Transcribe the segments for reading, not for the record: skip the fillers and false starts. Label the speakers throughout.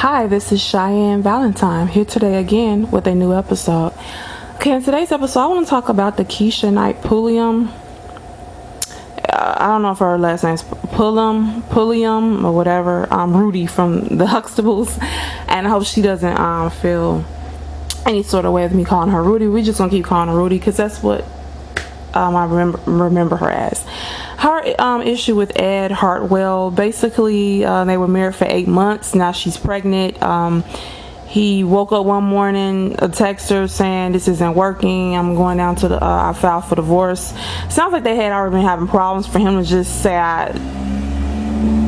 Speaker 1: Hi, this is Cheyenne Valentine, here today again with a new episode. Okay, in today's episode, I want to talk about the Keisha Knight Pulliam. I don't know if her last name's Pulliam or whatever. Rudy from the Huxtables, and I hope she doesn't feel any sort of way with me calling her Rudy. We're just gonna keep calling her Rudy because that's what I remember her as. Her issue with ED Hartwell, basically they were married for 8 months. Now she's pregnant. He woke up one morning, a text her saying, "This isn't working. I'm going down to the I filed for divorce." Sounds like they had already been having problems. For him to just say,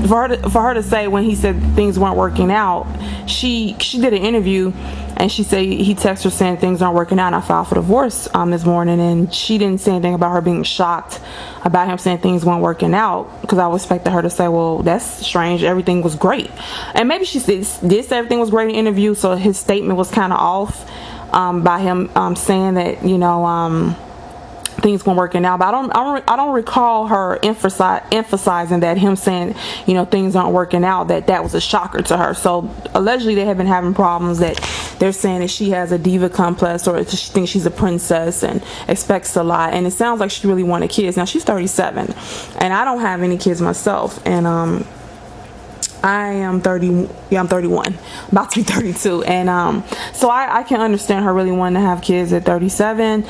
Speaker 1: for her to say when he said things weren't working out, she did an interview and she said he texted her saying things aren't working out and I filed for divorce this morning, and she didn't say anything about her being shocked about him saying things weren't working out, because I was expecting her to say, well, that's strange, everything was great. And maybe she did say everything was great in the interview, so his statement was kind of off by him saying that, you know, things weren't working out. But I don't recall her emphasizing that, him saying, you know, things aren't working out, that was a shocker to her. So allegedly they have been having problems, that they're saying that she has a diva complex, or she thinks she's a princess and expects a lot, and it sounds like she really wanted kids. Now she's 37 and I don't have any kids myself, and I am 30. Yeah, I'm 31, about to be 32, and so I can understand her really wanting to have kids at 37.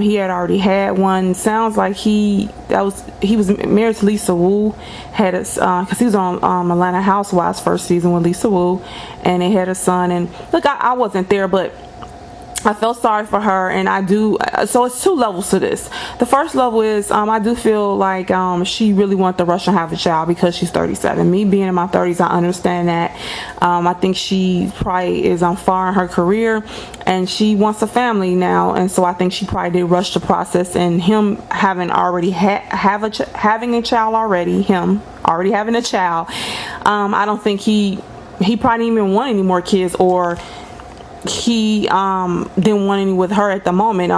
Speaker 1: He had already had one. Sounds like he was married to Lisa Wu, had because he was on Atlanta Housewives first season with Lisa Wu, and they had a son. And look, I wasn't there, but I felt sorry for her, and I do. So it's two levels to this. The first level is I do feel like she really wanted to rush and have a child because she's 37. Me being in my 30s, I understand that. I think she probably is far in her career, and she wants a family now, and so I think she probably did rush the process. And him having already having a child already, I don't think he probably didn't even want any more kids, or he didn't want any with her at the moment.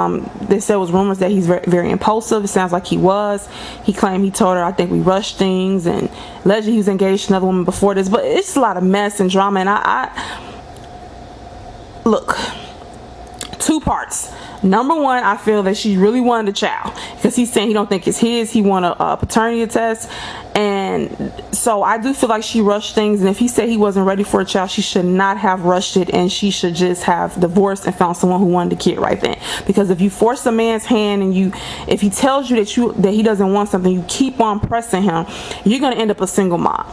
Speaker 1: There was rumors that he's very, very impulsive. It sounds like he was. He claimed he told her, I think we rushed things, and allegedly he was engaged to another woman before this. But it's a lot of mess and drama, and I look, two parts. Number one, I feel that she really wanted a child, because he's saying he don't think it's his. He wanted a paternity test, and so I do feel like she rushed things. And if he said he wasn't ready for a child, she should not have rushed it, and she should just have divorced and found someone who wanted a kid right then. Because if you force a man's hand, and if he tells you that he doesn't want something, you keep on pressing him, you're gonna end up a single mom.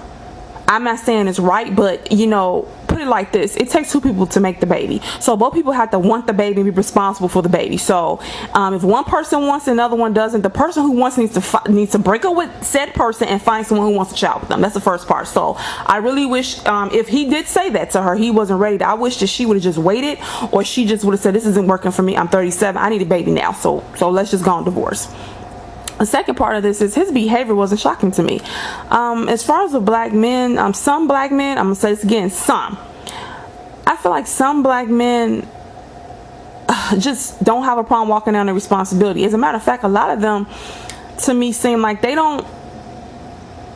Speaker 1: I'm not saying it's right, but you know, put it like this: it takes two people to make the baby. So both people have to want the baby and be responsible for the baby. So if one person wants it, another one doesn't, the person who wants needs to break up with said person and find someone who wants a child with them. That's the first part. So I really wish, if he did say that to her, he wasn't ready. I wish that she would have just waited, or she just would have said, this isn't working for me, I'm 37, I need a baby now, so let's just go on divorce. The second part of this is his behavior wasn't shocking to me. As far as the black men, some black men, I'm gonna say this again, I feel like some black men just don't have a problem walking down their responsibility. As a matter of fact, a lot of them, to me, seem like they don't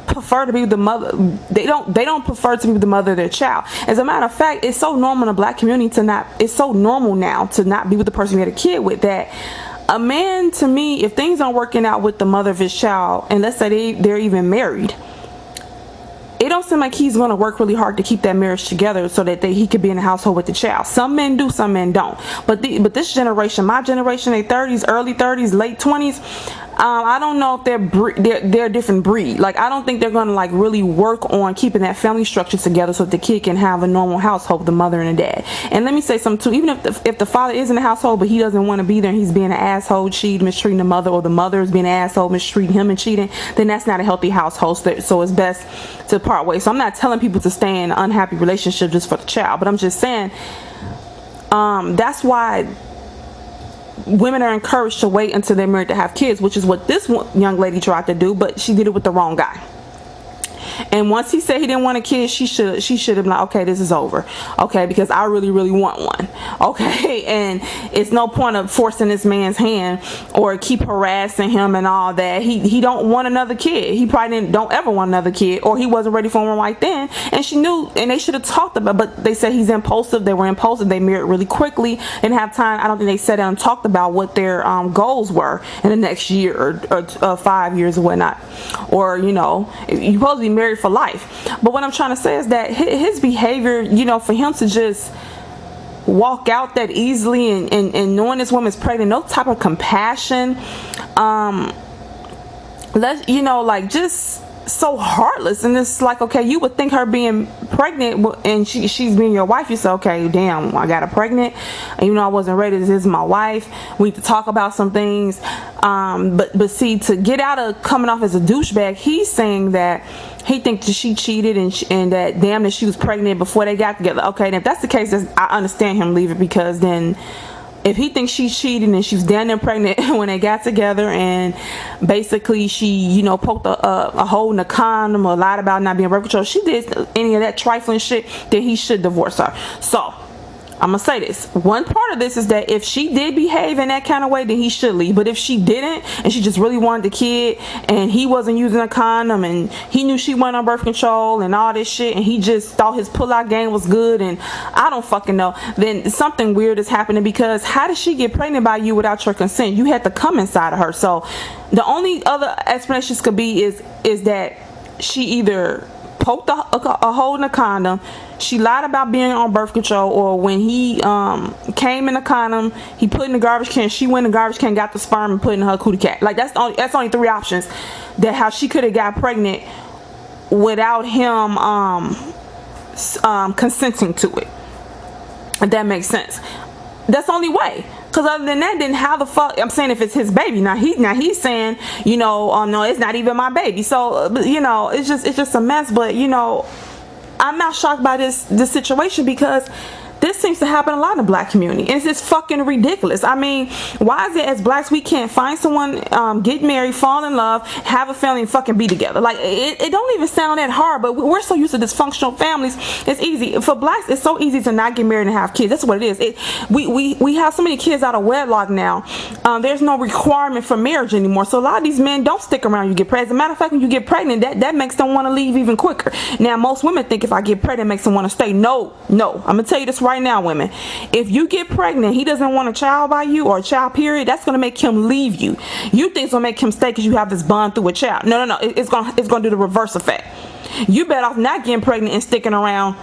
Speaker 1: prefer to be with the mother. They don't prefer to be with the mother of their child. As a matter of fact, it's so normal in the black community it's so normal now to not be with the person you had a kid with, that a man, to me, if things aren't working out with the mother of his child, and let's say they're even married, it don't seem like he's going to work really hard to keep that marriage together so that he could be in the household with the child. Some men do, some men don't. But this generation, my generation, their 30s, early 30s, late 20s, I don't know if they're a different breed. Like, I don't think they're going to like really work on keeping that family structure together so that the kid can have a normal household with the mother and the dad. And let me say something too: even if the father is in the household but he doesn't want to be there, and he's being an asshole, cheating, mistreating the mother, or the mother is being an asshole, mistreating him and cheating, then that's not a healthy household. So it's best to part ways. So I'm not telling people to stay in an unhappy relationship just for the child, but I'm just saying that's why women are encouraged to wait until they're married to have kids, which is what this young lady tried to do, but she did it with the wrong guy. And once he said he didn't want a kid, she should have been like, okay, this is over, okay, because I really want one, okay. And it's no point of forcing this man's hand or keep harassing him and all that. He don't want another kid. He probably don't ever want another kid, or he wasn't ready for one right then. And she knew, and they should have talked about. But they said he's impulsive. They were impulsive. They married really quickly. Didn't have time. I don't think they sat down and talked about what their goals were in the next year or 5 years or whatnot. Or, you know, you're supposed to be married for life. But what I'm trying to say is that his behavior, you know, for him to just walk out that easily and knowing this woman's pregnant, no type of compassion, you know, like, just so heartless. And it's like, okay, you would think her being pregnant and she's being your wife, you say, okay, damn, I got her pregnant, and you know I wasn't ready, this is my wife, we need to talk about some things. But see, to get out of coming off as a douchebag, he's saying that he thinks that she cheated and that damn that she was pregnant before they got together. Okay, and if that's the case, I understand him leaving, because then if he thinks she's cheating and she was damn near pregnant when they got together, and basically she, you know, poked a hole in the condom or lied about not being birth control, she did any of that trifling shit, then he should divorce her. So I'm gonna say this, one part of this is that if she did behave in that kind of way, then he should leave. But if she didn't, and she just really wanted the kid, and he wasn't using a condom, and he knew she went on birth control and all this shit, and he just thought his pull-out game was good, and I don't fucking know, then something weird is happening. Because how did she get pregnant by you without your consent? You had to come inside of her. So the only other explanations could be is that she either poked a hole in the condom, she lied about being on birth control, or when he came in the condom, he put in the garbage can, she went in the garbage can, got the sperm and put it in her cootie cat. Like, that's only three options that how she could have got pregnant without him consenting to it, if that makes sense. That's the only way. Because other than that, then how the fuck, I'm saying if it's his baby, now he's saying, you know, no, it's not even my baby. So, you know, it's just a mess. But, you know, I'm not shocked by this situation, because this seems to happen a lot in the black community. It's just fucking ridiculous. I mean, why is it as blacks we can't find someone, get married, fall in love, have a family, and fucking be together? Like, it don't even sound that hard, but we're so used to dysfunctional families. It's easy. For blacks, it's so easy to not get married and have kids. That's what it is. We have so many kids out of wedlock now. There's no requirement for marriage anymore. So a lot of these men don't stick around you get pregnant. As a matter of fact, when you get pregnant, that makes them want to leave even quicker. Now, most women think if I get pregnant, it makes them want to stay. No. I'm going to tell you this right now, women. If you get pregnant, he doesn't want a child by you, or a child period, that's going to make him leave you. You think it's going to make him stay because you have this bond through a child. No. It's going to do the reverse effect. You better off not getting pregnant and sticking around.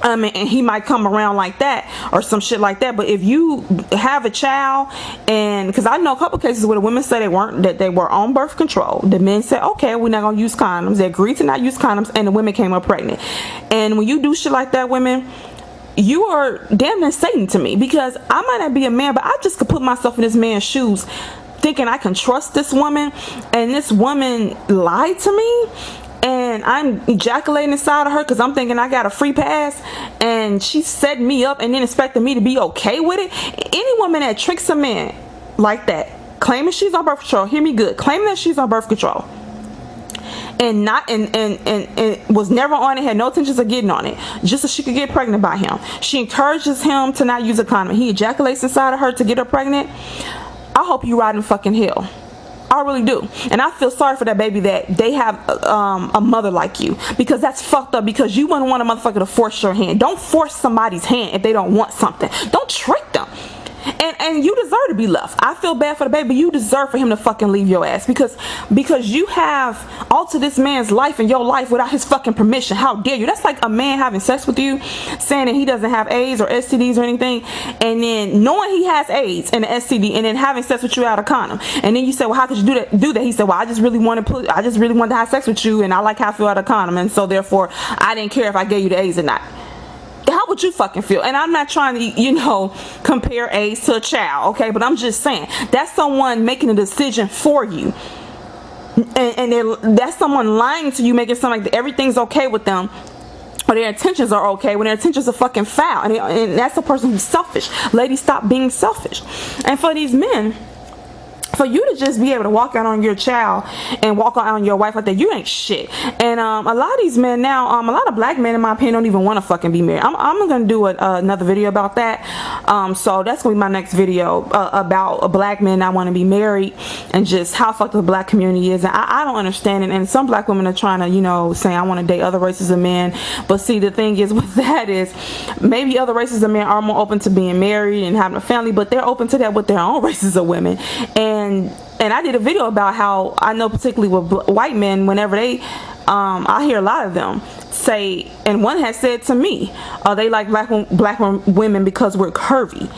Speaker 1: And he might come around like that or some shit like that. But if you have a child, and because I know a couple cases where the women say that they were on birth control, the men said, okay, we're not gonna use condoms. They agreed to not use condoms, and the women came up pregnant. And when you do shit like that, women, you are damn near Satan to me, because I might not be a man, but I just could put myself in this man's shoes, thinking I can trust this woman, and this woman lied to me, and I'm ejaculating inside of her because I'm thinking I got a free pass, and she set me up and then expecting me to be okay with it. Any woman that tricks a man like that, claiming she's on birth control, hear me good, claiming that she's on birth control, and was never on it, had no intentions of getting on it, just so she could get pregnant by him. She encourages him to not use a condom. He ejaculates inside of her to get her pregnant. I hope you ride in fucking hell. I really do. And I feel sorry for that baby that they have a mother like you, because that's fucked up, because you wouldn't want a motherfucker to force your hand. Don't force somebody's hand if they don't want something. Don't trick them. And you deserve to be left. I feel bad for the baby. You deserve for him to fucking leave your ass, because you have altered this man's life and your life without his fucking permission. How dare you? That's like a man having sex with you, saying that he doesn't have AIDS or STDs or anything, and then knowing he has AIDS and an STD, and then having sex with you out of condom. And then you say, well, how could you do that? He said, well, I just really wanted to have sex with you, and I like how I feel out of condom, and so therefore I didn't care if I gave you the AIDS or not. How would you fucking feel? And I'm not trying to, compare AIDS to a child, okay? But I'm just saying, that's someone making a decision for you. And that's someone lying to you, making it sound like everything's okay with them, or their intentions are okay when their intentions are fucking foul. And that's a person who's selfish. Ladies, stop being selfish. And for these men, for you to just be able to walk out on your child and walk out on your wife like that, you ain't shit. And a lot of these men now, a lot of black men in my opinion don't even want to fucking be married. I'm gonna do another video about that. So that's gonna be my next video, about a black man not want to be married and just how fucked the black community is. And I don't understand it. And some black women are trying to, you know, say I want to date other races of men. But see, the thing is with that is maybe other races of men are more open to being married and having a family, but they're open to that with their own races of women. And I did a video about how I know particularly with white men, whenever they I hear a lot of them say, and one has said to me, they like black women because we're curvy.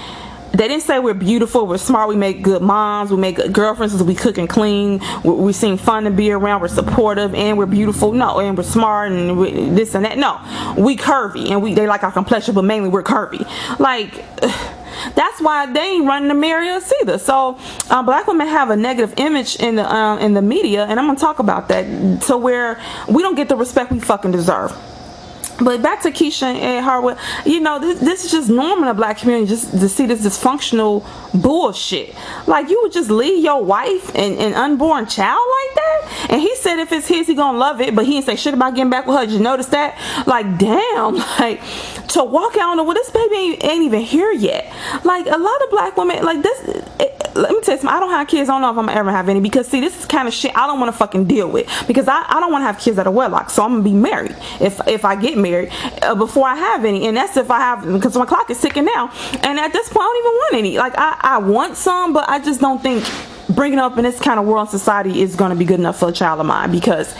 Speaker 1: They didn't say we're beautiful, we're smart, we make good moms, we make good girlfriends, we cook and clean, we seem fun to be around, we're supportive, and we're beautiful. No, and we're smart and this and that. No, we curvy, and they like our complexion, but mainly we're curvy. Like, that's why they ain't running to marry us either. So black women have a negative image in the media, and I'm gonna talk about that, to where we don't get the respect we fucking deserve. But back to Keisha and Hartwell, you know, this is just normal in the black community, just to see this dysfunctional bullshit. Like, you would just leave your wife and unborn child like that? And he said if it's his, he gonna love it, but he didn't say shit about getting back with her. Did you notice that? Like, damn, like, to walk out on the, well, this baby ain't even here yet. Like, a lot of black women, like this, let me tell you something, I don't have kids, I don't know if I'm gonna ever have any, because see, this is kind of shit I don't want to fucking deal with, because I don't want to have kids out of wedlock. So I'm gonna be married if I get married before I have any, and that's if I have, because my clock is ticking now. And at this point I don't even want any. Like, I want some, but I just don't think bringing up in this kind of world society is going to be good enough for a child of mine, because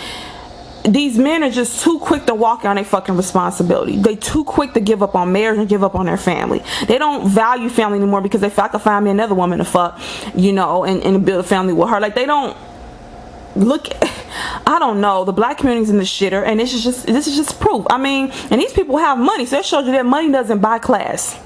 Speaker 1: these men are just too quick to walk on their fucking responsibility. They too quick to give up on marriage and give up on their family. They don't value family anymore because they feel I can find me another woman to fuck, you know, and build a family with her. Like, they don't look, I don't know, the black community's in the shitter, and this is just proof. I mean, and these people have money, so that shows you that money doesn't buy class.